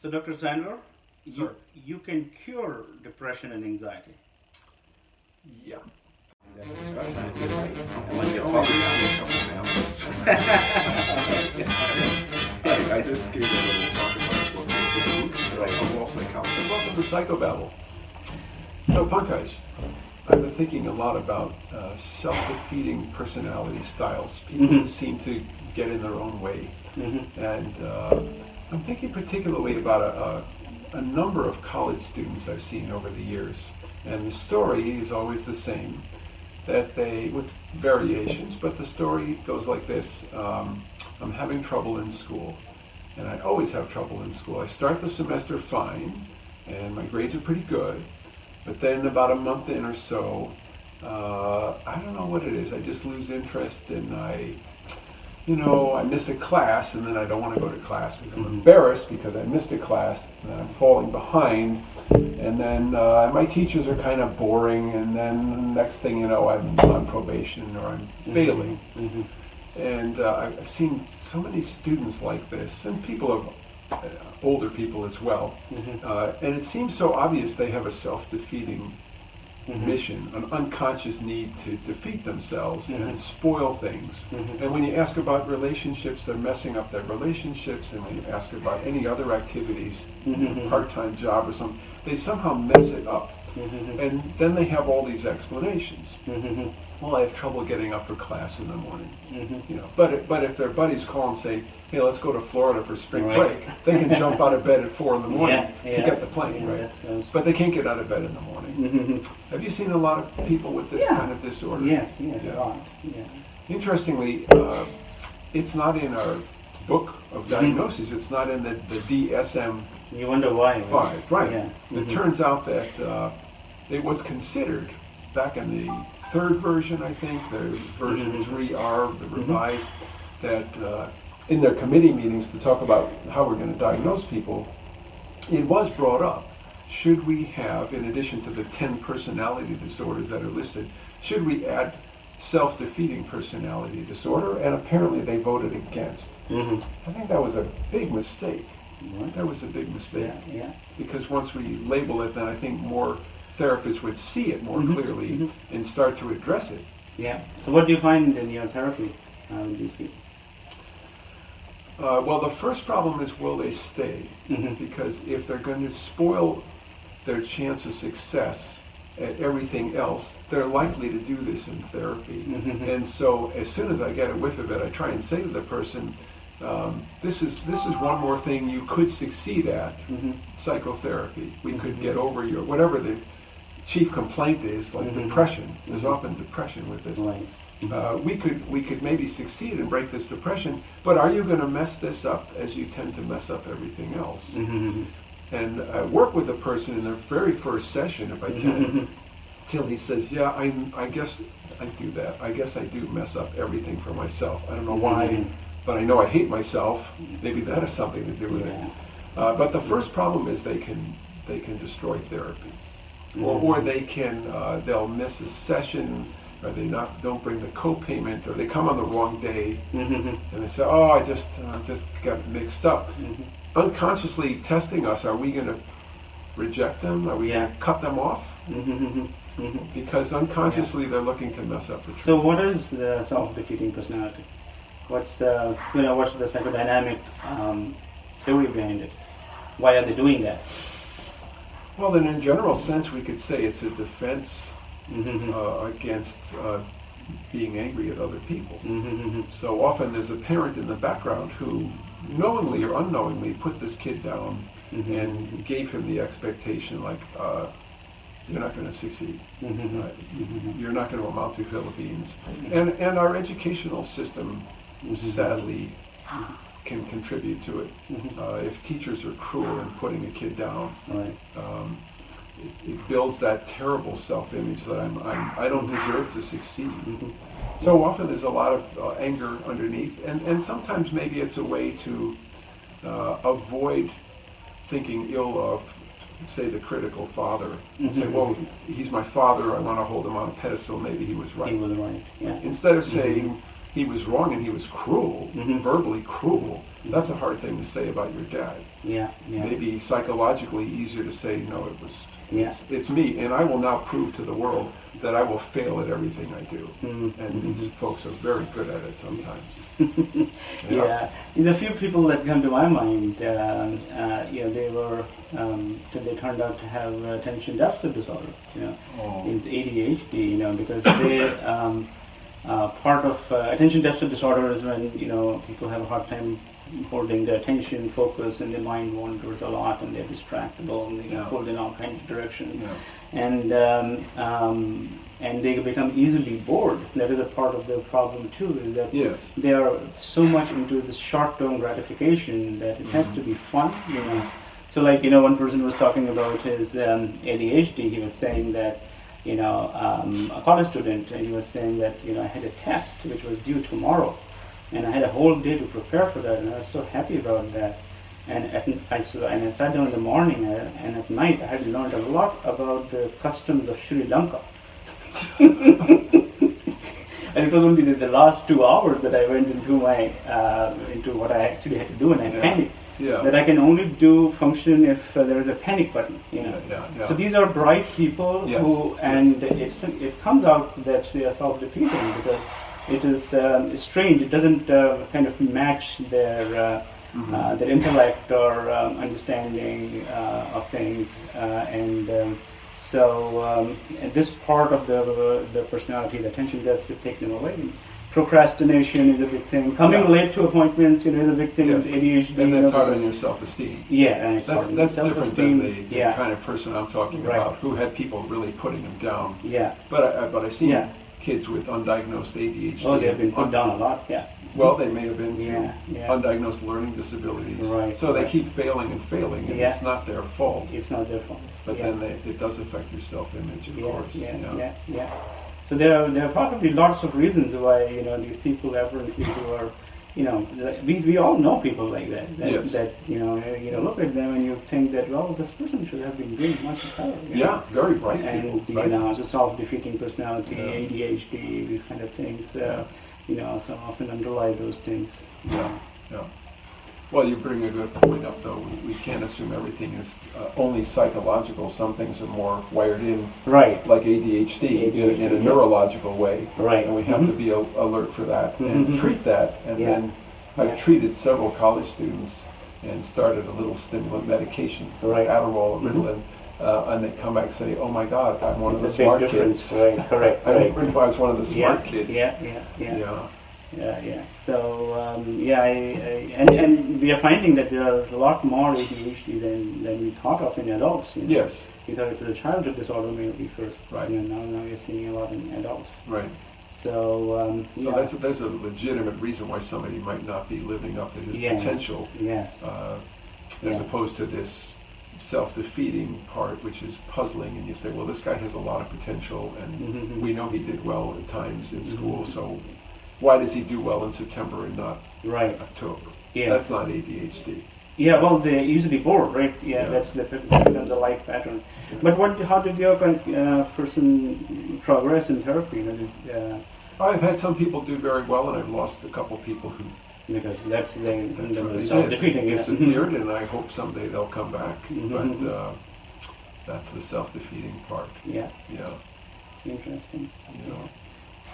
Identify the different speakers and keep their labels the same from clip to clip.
Speaker 1: So, Dr. Sandler,
Speaker 2: Sir.
Speaker 1: you can cure depression and anxiety.
Speaker 2: Yeah.
Speaker 1: I want you to
Speaker 2: I just gave a little talk about what I'm also a counselor. Welcome to Psychobabble. So, Pankaj, I've been thinking a lot about self-defeating personality styles, people who seem to get in their own way. And I'm thinking particularly about a number of college students I've seen over the years. And the story is always the same, that they, with variations, but the story goes like this. I'm having trouble in school, and I always have trouble in school. I start the semester fine, and my grades are pretty good, but then about a month in or so, I don't know what it is, I just lose interest, and I miss a class, and then I don't want to go to class because I'm embarrassed because I missed a class, and I'm falling behind, and then my teachers are kind of boring, and then next thing you know, I'm on probation or I'm failing. And I've seen so many students like this, and older people as well, and it seems so obvious they have a self-defeating mission, an unconscious need to defeat themselves and spoil things. And when you ask about relationships, they're messing up their relationships, and when you ask about any other activities, part-time job or something, they somehow mess it up. And then they have all these explanations. Well, I have trouble getting up for class in the morning. But if their buddies call and say, hey, let's go to Florida for spring break, they can jump out of bed at 4 in the morning to get the plane, right? But they can't get out of bed in the morning. Have you seen a lot of people with this kind of disorder?
Speaker 1: Yes,
Speaker 2: Interestingly, it's not in our book of diagnoses. It's not in the DSM.
Speaker 1: You wonder why.
Speaker 2: 5, right.
Speaker 1: Yeah.
Speaker 2: It turns out that it was considered back in the third version, I think, the version 3R, the revised, that in their committee meetings to talk about how we're going to diagnose people, it was brought up. Should we have, in addition to the 10 personality disorders that are listed, should we add self-defeating personality disorder? And apparently they voted against. I think that was a big mistake. That was a big mistake. Because once we label it, then I think more therapists would see it more clearly and start to address it.
Speaker 1: So what do you find in your therapy with these people?
Speaker 2: Well, the first problem is, will they stay? Because if they're going to spoil their chance of success at everything else, they're likely to do this in therapy. And so as soon as I get a whiff of it, I try and say to the person, this is one more thing you could succeed at, psychotherapy. We could get over your, whatever the chief complaint is, like depression. There's often depression with this. We could maybe succeed and break this depression, but are you going to mess this up as you tend to mess up everything else? And I work with the person in their very first session, if I can, till he says, yeah, I guess I do that. I guess I do mess up everything for myself. I don't know why, but I know I hate myself. Maybe that has something to do with it. But the first problem is they can destroy therapy, or they'll miss a session, or they don't bring the co-payment, or they come on the wrong day, and they say, oh, I just got mixed up. Unconsciously testing us, are we going to reject them? Are we going to cut them off? Because unconsciously they're looking to mess up the truth.
Speaker 1: So what is the self-defeating personality? What's the psychodynamic theory behind it? Why are they doing that?
Speaker 2: Well, then in general sense, we could say it's a defense against being angry at other people. So often there's a parent in the background who knowingly or unknowingly put this kid down and gave him the expectation like, you're not going to succeed. You're not going to amount to Philippines. And our educational system sadly can contribute to it. If teachers are cruel in putting a kid down, it builds that terrible self-image that I don't deserve to succeed. So often there's a lot of anger underneath, and sometimes maybe it's a way to avoid thinking ill of, say, the critical father. Say, well, he's my father, I want to hold him on a pedestal, maybe he was right.
Speaker 1: He was right,
Speaker 2: Instead of saying he was wrong and he was cruel, verbally cruel, That's a hard thing to say about your dad.
Speaker 1: Yeah, yeah.
Speaker 2: Maybe psychologically easier to say, no,
Speaker 1: Yeah.
Speaker 2: it's me, and I will now prove to the world that I will fail at everything I do. And these folks are very good at it sometimes.
Speaker 1: Yeah, the few people that come to my mind, they were, they turned out to have attention deficit disorder, it's ADHD, because they, part of attention deficit disorder is when, people have a hard time holding their attention, focus, and their mind wanders a lot, and they're distractible, and they get pulled in all kinds of directions, and they become easily bored. That is a part of the problem too, is that they are so much into this short-term gratification that it has to be fun, So like, one person was talking about his ADHD. He was saying that, a college student, and he was saying that, I had a test which was due tomorrow, and I had a whole day to prepare for that, and I was so happy about that. And I sat down in the morning, and at night I had learned a lot about the customs of Sri Lanka. And it was only the last 2 hours that I went into into what I actually had to do, and I panicked. That I can only function if there is a panic button, So these are bright people who, and it comes out that they are self-defeating because it is strange. It doesn't kind of match their intellect or understanding of things, so this part of the personality, the attention deficit, take them away. Procrastination is a big thing. Coming late to appointments, is a big thing. With ADHD,
Speaker 2: and that's hard on your self-esteem.
Speaker 1: Yeah, and it's
Speaker 2: that's different than the kind of person I'm talking about, who had people really putting them down.
Speaker 1: Yeah.
Speaker 2: But I see kids with undiagnosed ADHD.
Speaker 1: Oh, they've been put down a lot. Yeah.
Speaker 2: Well, they may have been undiagnosed learning disabilities.
Speaker 1: Right.
Speaker 2: So they keep failing and failing, and it's not their fault.
Speaker 1: It's not their fault.
Speaker 2: But then it does affect your self-image, of course.
Speaker 1: Yeah. So there are probably lots of reasons why these people apparently who are we all know people like that. That look at them and you think that this person should have been doing much better.
Speaker 2: Yeah, very bright people.
Speaker 1: And so self-defeating personality, ADHD, these kind of things. So often underlie those things.
Speaker 2: Yeah. Well, you bring a good point up, though. We can't assume everything is only psychological. Some things are more wired in, like ADHD in a neurological way.
Speaker 1: Right.
Speaker 2: And we have to be alert for that and treat that. And then I've treated several college students and started a little stimulant medication, Adderall, Ritalin, and they come back and say, "Oh my God, I'm one of the smart kids."
Speaker 1: Right. Correct.
Speaker 2: I didn't realize one of the smart kids.
Speaker 1: Yeah. So and we are finding that there are a lot more ADHD than we thought of in adults.
Speaker 2: Yes.
Speaker 1: We thought it was a childhood disorder maybe first.
Speaker 2: Right.
Speaker 1: Now we're seeing a lot in adults.
Speaker 2: Right.
Speaker 1: So
Speaker 2: there's a legitimate reason why somebody might not be living up to his potential.
Speaker 1: Yes.
Speaker 2: As opposed to this self-defeating part, which is puzzling, and you say, well, this guy has a lot of potential, and we know he did well at times in school, so why does he do well in September and not October?
Speaker 1: Yeah.
Speaker 2: That's not ADHD.
Speaker 1: Yeah, well, they're easily bored, right? Yeah, that's the life pattern. But how did your person progress in therapy?
Speaker 2: I've had some people do very well, and I've lost a couple people who
Speaker 1: because that's self-defeating.
Speaker 2: Disappeared, and I hope someday they'll come back. But that's the self-defeating part.
Speaker 1: Yeah. Interesting.
Speaker 2: Yeah.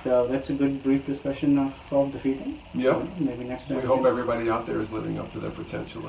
Speaker 1: So that's a good brief discussion of self-defeating.
Speaker 2: Yeah.
Speaker 1: Maybe next time.
Speaker 2: We hope everybody out there is living up to their potential.